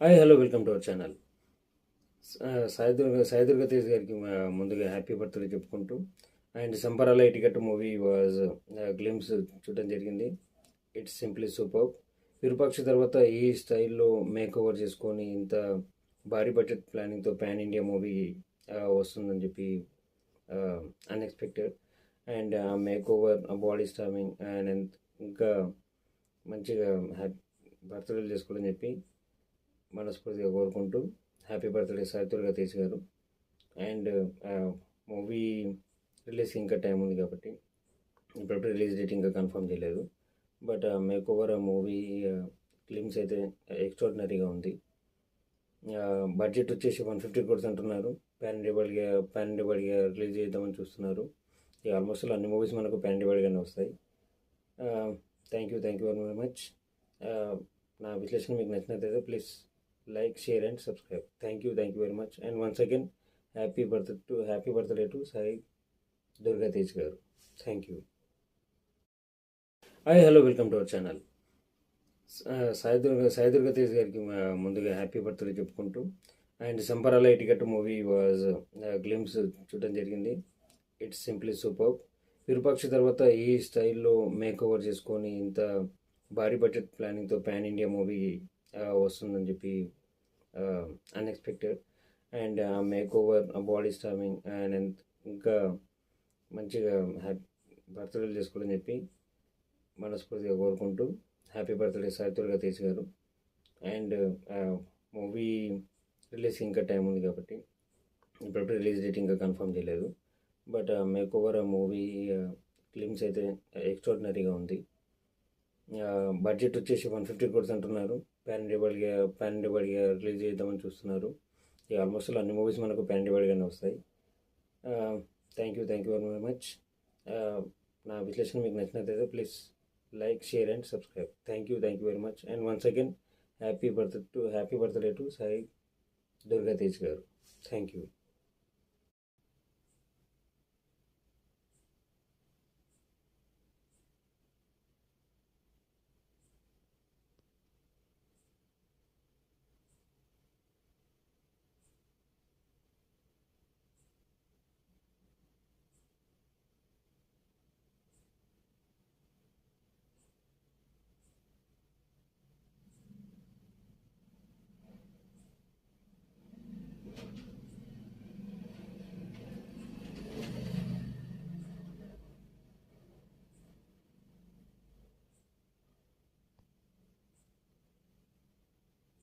Hi hello welcome to our channel. Sai Durga Tej గారికి ముందుగా happy birthday చెప్పుకుంటూ అండ్ సంబరాల టికెట్ మూవీ వాజ్ గ్లిమ్స్ చూడడం జరిగింది. It's simply super. విరూపాక్ష తర్వాత ఈ స్టైల్లో మేక్ ఓవర్ చేసుకొని ఇంత భారీ బడ్జెట్ ప్లానింగ్తో పాన్ ఇండియా మూవీ వస్తుందని చెప్పి unexpected. And make over body storming and ఇంకా మంచిగా బర్త్డేలు చేసుకోవాలని చెప్పి మనస్ఫూర్తిగా కోరుకుంటూ హ్యాపీ బర్త్డే సాయి దుర్గా తేజ్ గారు. అండ్ మూవీ రిలీజ్ ఇంకా టైం ఉంది కాబట్టి ఇప్పుడు రిలీజ్ డేట్ ఇంకా కన్ఫర్మ్ చేయలేదు. But make over movie films అయితే ఎక్స్ట్రాడినరీగా ఉంది. బడ్జెట్ వచ్చేసి 150 crores అంటున్నారు. పాన్ ఇండియా రిలీజ్ చేద్దామని చూస్తున్నారు. ఇక ఆల్మోస్ట్ అన్ని మూవీస్ మనకు పాన్ ఇండియాగానే వస్తాయి. Thank you very much. నా విశ్లేషణ మీకు నచ్చినట్లయితే please like, share and subscribe. Thank you very much. And once again happy birthday to Sai Durga Tej గారు. Thank you. Hi hello welcome to our channel. Sai Durga Tej గారికి ముందుగా హ్యాపీ బర్త్డే చెప్పుకుంటూ అండ్ సంబరాల టికెట్ మూవీ వాజ్ గ్లిమ్స్ చూడడం జరిగింది. It's simply super. విరూపాక్ష తర్వాత ఈ స్టైల్లో మేక్ ఓవర్ చేసుకొని ఇంత భారీ బడ్జెట్ ప్లానింగ్తో పాన్ ఇండియా మూవీ వస్తుందని చెప్పి unexpected. And make over body storming and ఇంకా మంచిగా బర్త్డేలు చేసుకోవాలని చెప్పి మనస్ఫూర్తిగా కోరుకుంటూ హ్యాపీ బర్త్డే సాయి దుర్గా తేజ్ గారు. అండ్ మూవీ రిలీజ్ ఇంకా టైం ఉంది కాబట్టి ఇప్పుడు రిలీజ్ డేట్ ఇంకా కన్ఫర్మ్ చేయలేదు. But make over movie films అయితే ఎక్స్ట్రాడినరీగా ఉంది. బడ్జెట్ వచ్చేసి 150 crores అంటున్నారు. పాన్ ఇండియా రిలీజ్ చేద్దామని చూస్తున్నారు. ఇక ఆల్మోస్ట్ అన్ని మూవీస్ మనకు పాన్ ఇండియాగానే వస్తాయి. Thank you very much. నా విశ్లేషణ మీకు నచ్చినట్లయితే please like, share and subscribe. Thank you very much. And once again happy birthday to Sai Durga Tej గారు. Thank you.